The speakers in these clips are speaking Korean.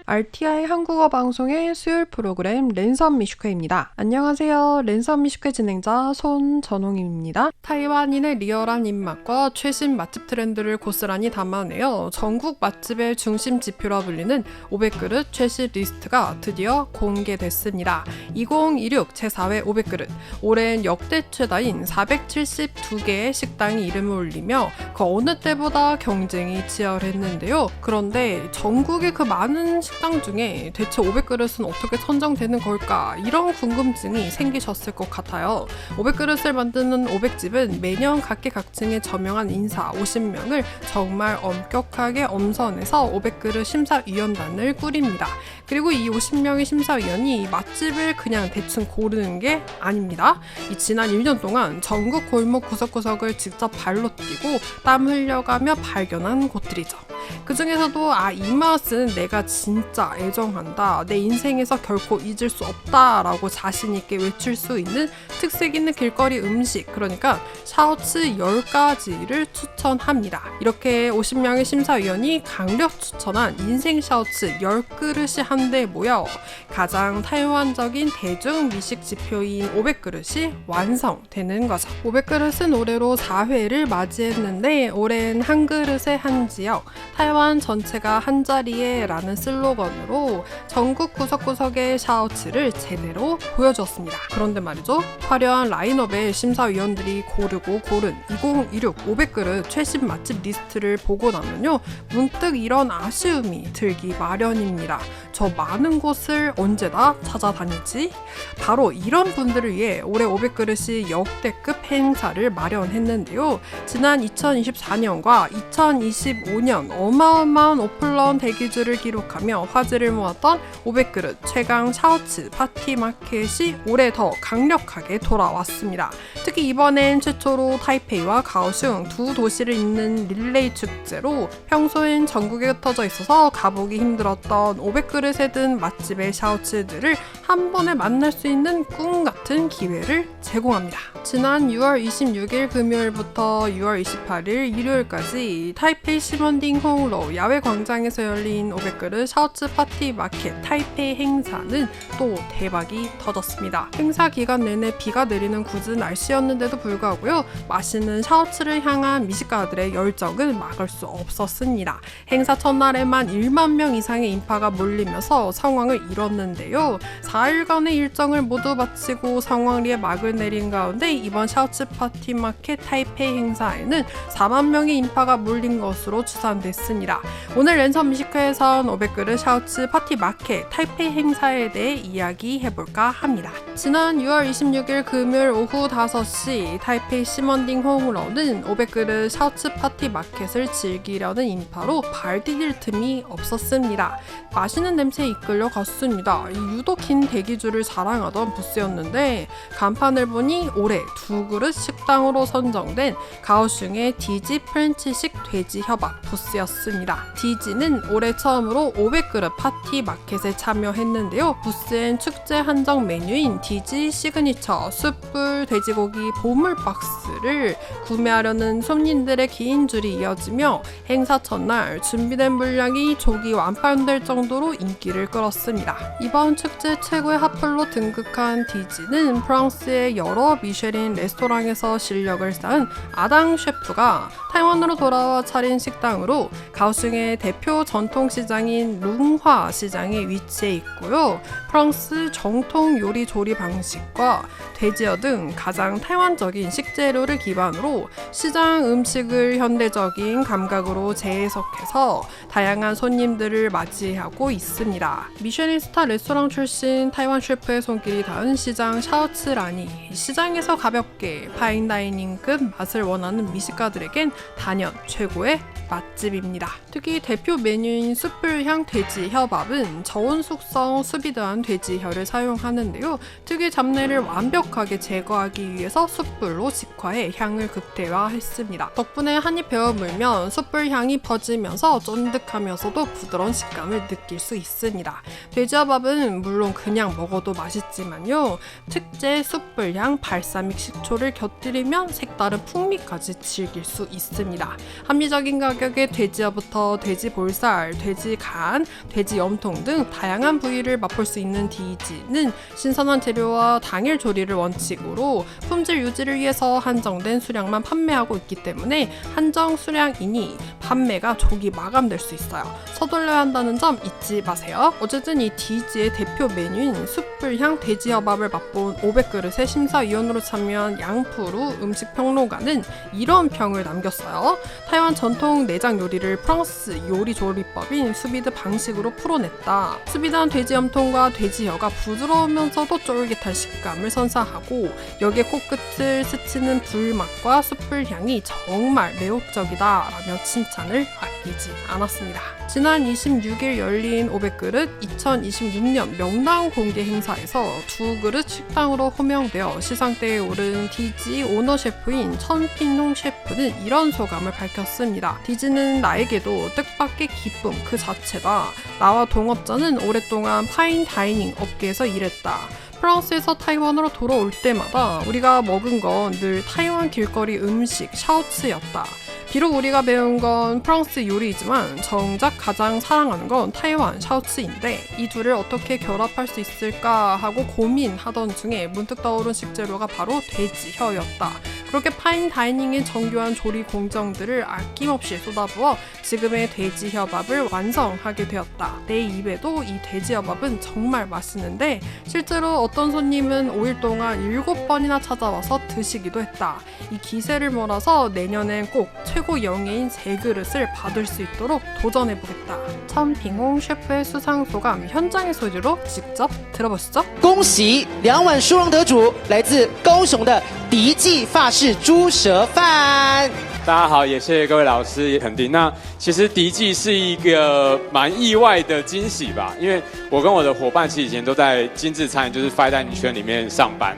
RTI 한국어 방송의 수요일 프로그램 랜선 미슈크입니다. 안녕하세요. 랜선 미슈크 진행자 손전홍입니다. 타이완인의 리얼한 입맛과 최신 맛집 트렌드를 고스란히 담아내어 전국 맛집의 중심 지표라 불리는 500그릇 최신 리스트가 드디어 공개됐습니다. 2026 제4회 500그릇, 올해는 역대 최다인 472개의 식당이 이름을 올리며 그 어느 때보다 경쟁이 치열했는데요. 그런데 전국의 그 많은 식당 중에 대체 500그릇은 어떻게 선정되는 걸까? 이런 궁금증이 생기셨을 것 같아요. 500그릇을 만드는 500집은 매년 각계각층의 저명한 인사 50명을 정말 엄격하게 엄선해서 500그릇 심사위원단을 꾸립니다. 그리고 이 50명의 심사위원이 맛집을 그냥 대충 고르는 게 아닙니다. 이 지난 1년 동안 전국 골목 구석구석을 직접 발로 뛰고 땀 흘려가며 발견한 곳들이죠. 그 중에서도 이 맛은 내가 진짜 애정한다, 내 인생에서 결코 잊을 수 없다라고 자신있게 외칠 수 있는 특색 있는 길거리 음식, 그러니까 샤오츠 10가지를 추천합니다. 이렇게 50명의 심사위원이 강력 추천한 인생 샤오츠 10그릇이 한데 모여 가장 타이완적인 대중 미식 지표인 500그릇이 완성되는 거죠. 500그릇은 올해로 4회를 맞이했는데 올해는 한 그릇에 한 지역, 타이완 전체가 한 자리에 라는 슬로건으로 전국 구석구석의 샤오츠를 제대로 보여주었습니다. 그런데 말이죠, 화려한 라인업의 심사위원들이 고르고 고른 2026 500그릇 최신 맛집 리스트를 보고 나면요, 문득 이런 아쉬움이 들기 마련입니다. 저 많은 곳을 언제 다 찾아다니지? 바로 이런 분들을 위해 올해 500그릇이 역대급 행사를 마련했는데요. 지난 2024년과 2025년 어마어마한 오픈런 대기줄을 기록하며 화제를 모았던 500그릇 최강 샤오츠 파티 마켓이 올해 더 강력하게 돌아왔습니다. 특히 이번엔 최초로 타이페이와 가오슝 두 도시를 잇는 릴레이 축제로 평소엔 전국에 흩어져 있어서 가보기 힘들었던 500그릇에 든 맛집의 샤오츠들을 한 번에 만날 수 있는 꿈 같은 기회를 제공합니다. 지난 6월 26일 금요일부터 6월 28일 일요일까지 타이페이 시먼딩 홍로 야외 광장에서 열린 500그릇 샤오츠 파티 마켓 타이페이 행사는 또 대박이 터졌습니다. 행사 기간 내내 비가 내리는 궂은 날씨였는데도 불구하고요, 맛있는 샤오츠를 향한 미식가들의 열정은 막을 수 없었습니다. 행사 첫날에만 1만 명 이상의 인파가 몰리면서 상황을 이뤘는데요. 4일간의 일정을 모두 마치고 상황리에 막을 내린 가운데 이번 샤오츠 파티 마켓 타이페이 행사에는 4만 명의 인파가 몰린 것으로 추산됐습니다. 오늘 랜선 미식회에선 500그릇 샤오츠 파티 마켓 타이페이 행사에 대해 이야기해볼까 합니다. 지난 6월 26일 금요일 오후 5시 타이페이 시먼딩 홍로는 500그릇 샤오츠 파티 마켓을 즐기려는 인파로 발 디딜 틈이 없었습니다. 맛있는 냄새에 이끌려 갔습니다. 유독 긴 대기줄을 자랑하던 부스였는데 간판을 보니 올해 2그릇 식당으로 선정된 가오슝의 디지 프렌치식 돼지 협업 부스였습니다. 디지는 올해 처음으로 500그릇 파티 마켓에 참여했는데요. 부스엔 축제 한정 메뉴인 디지 시그니처 숯불 돼지고기 보물 박스를 구매하려는 손님들의 긴 줄이 이어지며 행사 첫날 준비된 물량이 조기 완판될 정도로 인기를 끌었습니다. 이번 축제 최고의 핫플로 등극한 디지는 프랑스의 여러 미쉐린 레스토랑에서 실력을 쌓은 아당 셰프가 타이완으로 돌아와 차린 식당으로 가오슝의 대표 전통시장인 룽화 시장에 위치해 있고요. 프랑스 정통 요리 조리 방식과 돼지어 등 가장 타이완적인 식재료를 기반으로 시장 음식을 현대적인 감각으로 재해석해서 다양한 손님들을 맞이하고 있습니다. 미쉐린 스타 레스토랑 출신 타이완 셰프의 손길이 닿은 시장 샤오츠라니, 시장에서 가볍게 파인다이닝급 맛을 원하는 미식가들에겐 단연 최고의 맛집입니다. 특히 대표 메뉴인 숯불향 돼지 혀밥은 저온 숙성 수비드한 돼지 혀를 사용하는데요. 특유의 잡내를 완벽하게 제거하기 위해서 숯불로 직화해 향을 극대화했습니다. 덕분에 한입 베어 물면 숯불향이 퍼지면서 쫀득하면서도 부드러운 식감을 느낄 수 있습니다. 돼지혀밥은 물론 그냥 먹어도 맛있지만요, 특제 숯불향 발사믹 식초를 곁들이면 색다른 풍미까지 즐길 수 있습니다. 합리적인 가격 가격의 돼지뼈부터 돼지 볼살, 돼지 간, 돼지 염통 등 다양한 부위를 맛볼 수 있는 디지는 신선한 재료와 당일 조리를 원칙으로 품질 유지를 위해서 한정된 수량만 판매하고 있기 때문에 한정 수량이니 판매가 조기 마감될 수 있어요. 서둘러야 한다는 점 잊지 마세요. 어쨌든 이 디지의 대표 메뉴인 숯불향 돼지협밥을 맛본 500그릇의 심사위원으로 참여한 양푸루 음식평론가는 이런 평을 남겼어요. 타이완 전통 내장 요리를 프랑스 요리 조리법인 수비드 방식으로 풀어냈다. 수비드한 돼지 염통과 돼지혀가 부드러우면서도 쫄깃한 식감을 선사하고 여기에 코끝을 스치는 불맛과 숯불향이 정말 매혹적이다 라며 칭찬을 아끼지 않았습니다. 지난 26일 열린 500그릇 2026년 명당 공개 행사에서 2그릇 식당으로 호명되어 시상대에 오른 디지 오너 셰프인 천핀홍 셰프는 이런 소감을 밝혔습니다. 디지는 나에게도 뜻밖의 기쁨 그 자체다. 나와 동업자는 오랫동안 파인 다이닝 업계에서 일했다. 프랑스에서 타이완으로 돌아올 때마다 우리가 먹은 건 늘 타이완 길거리 음식 샤오츠였다. 비록 우리가 배운 건 프랑스 요리이지만 정작 가장 사랑하는 건 타이완 샤오츠인데 이 둘을 어떻게 결합할 수 있을까 하고 고민하던 중에 문득 떠오른 식재료가 바로 돼지혀였다. 그렇게 파인 다이닝의 정교한 조리 공정들을 아낌없이 쏟아부어 지금의 돼지혀밥을 완성하게 되었다. 내 입에도 이 돼지혀밥은 정말 맛있는데 실제로 어떤 손님은 5일 동안 7번이나 찾아와서 드시기도 했다. 이 기세를 몰아서 내년엔 꼭 최고 영예인 3그릇을 받을 수 있도록 도전해보겠다. 천빙홍 셰프의 수상 소감 현장의 소리로 직접 들어보시죠. 恭喜2碗殊荣得主，来自高雄的迪记法式猪舌饭。大家好，也谢谢各位老师也肯定。那其实迪记是一个蛮意外的惊喜吧，因为我跟我的伙伴其实以前都在精致餐饮，就是 fine dining 圈里面上班。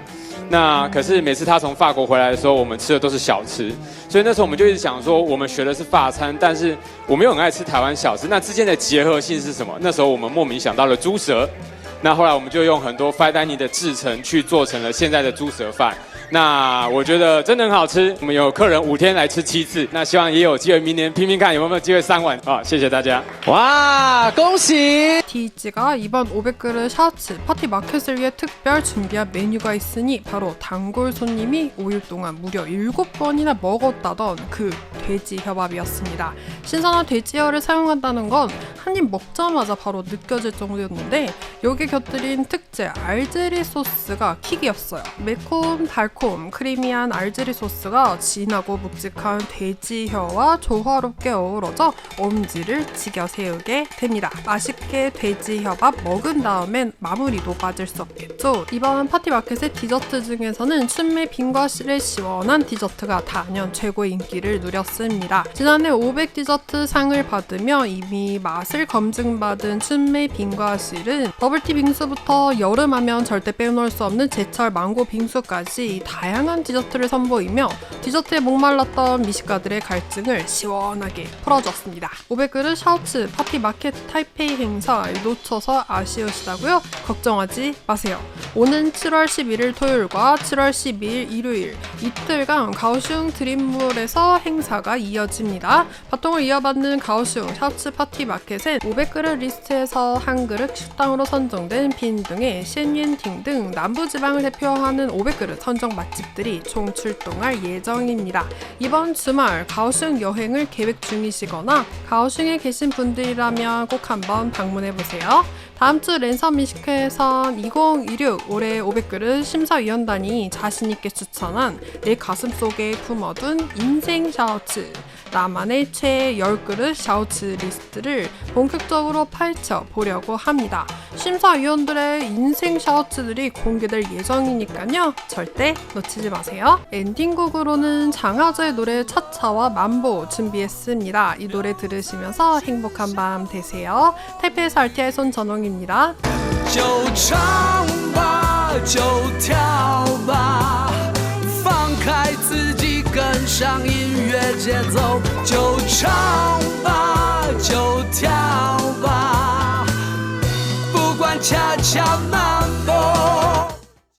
那可是每次他从法国回来的时候，我们吃的都是小吃，所以那时候我们就一直想说，我们学的是法餐，但是我们又很爱吃台湾小吃，那之间的结合性是什么？那时候我们莫名想到了猪舌，那后来我们就用很多 fine dining 的制成去做成了现在的猪舌饭。那我觉得真的很好吃，我们有客人5天来吃7次，那希望也有机会明年拼拼看有没有机会3碗啊！谢谢大家。哇，恭喜！ 디지가 이번 500그릇 샤오츠 파티 마켓을 위해 특별 준비한 메뉴가 있으니 바로 단골 손님이 5일 동안 무려 7번이나 먹었다던 그 돼지혀밥이었습니다. 신선한 돼지혀를 사용한다는 건 한 입 먹자마자 바로 느껴질 정도였는데 여기에 곁들인 특제 알제리 소스가 킥이었어요. 매콤 달콤 크리미한 알제리 소스가 진하고 묵직한 돼지혀와 조화롭게 어우러져 엄지를 지겨 세우게 됩니다. 맛있게 돼지혀밥 먹은 다음엔 마무리도 빠질 수 없겠죠. 이번 파티마켓의 디저트 중에서는 춘매 빙과실의 시원한 디저트가 단연 최고의 인기를 누렸습니다. 지난해 500 디저트 상을 받으며 이미 맛을 검증받은 춘매 빙과실은 버블티 빙수부터 여름하면 절대 빼놓을 수 없는 제철 망고 빙수까지 다양한 디저트를 선보이며 디저트에 목말랐던 미식가들의 갈증을 시원하게 풀어줬습니다. 500그릇 샤오츠 파티마켓 타이페이 행사 놓쳐서 아쉬우시다고요? 걱정하지 마세요. 오는 7월 11일 토요일과 7월 12일 일요일 이틀간 가오슝 드림몰에서 행사가 이어집니다. 바통을 이어받는 가오슝 샤오츠 파티마켓은 500그릇 리스트에서 한 그릇 식당으로 선정된 빈둥의 셴옌팅 등 남부지방을 대표하는 500그릇 선정 맛집들이 총 출동할 예정입니다. 이번 주말 가오슝 여행을 계획 중이시거나 가오슝에 계신 분들이라면 꼭 한번 방문해보세요. 다음 주 랜선 미식회에선 2026 올해 500그릇 심사위원단이 자신있게 추천한 내 가슴 속에 품어둔 인생 샤오츠 나만의 최애 10그릇 샤오츠 리스트를 본격적으로 파헤쳐 보려고 합니다. 심사위원들의 인생 샤오츠들이 공개될 예정이니까요. 절대 놓치지 마세요. 엔딩곡으로는 장하저의 노래 차차와 만보 준비했습니다. 이 노래 들으시면서 행복한 밤 되세요. 타이페이에서 RTI 손전홍입니다. 就唱吧，就跳吧，放开自己，跟上音乐节奏。就唱吧，就跳吧，不管恰恰慢步。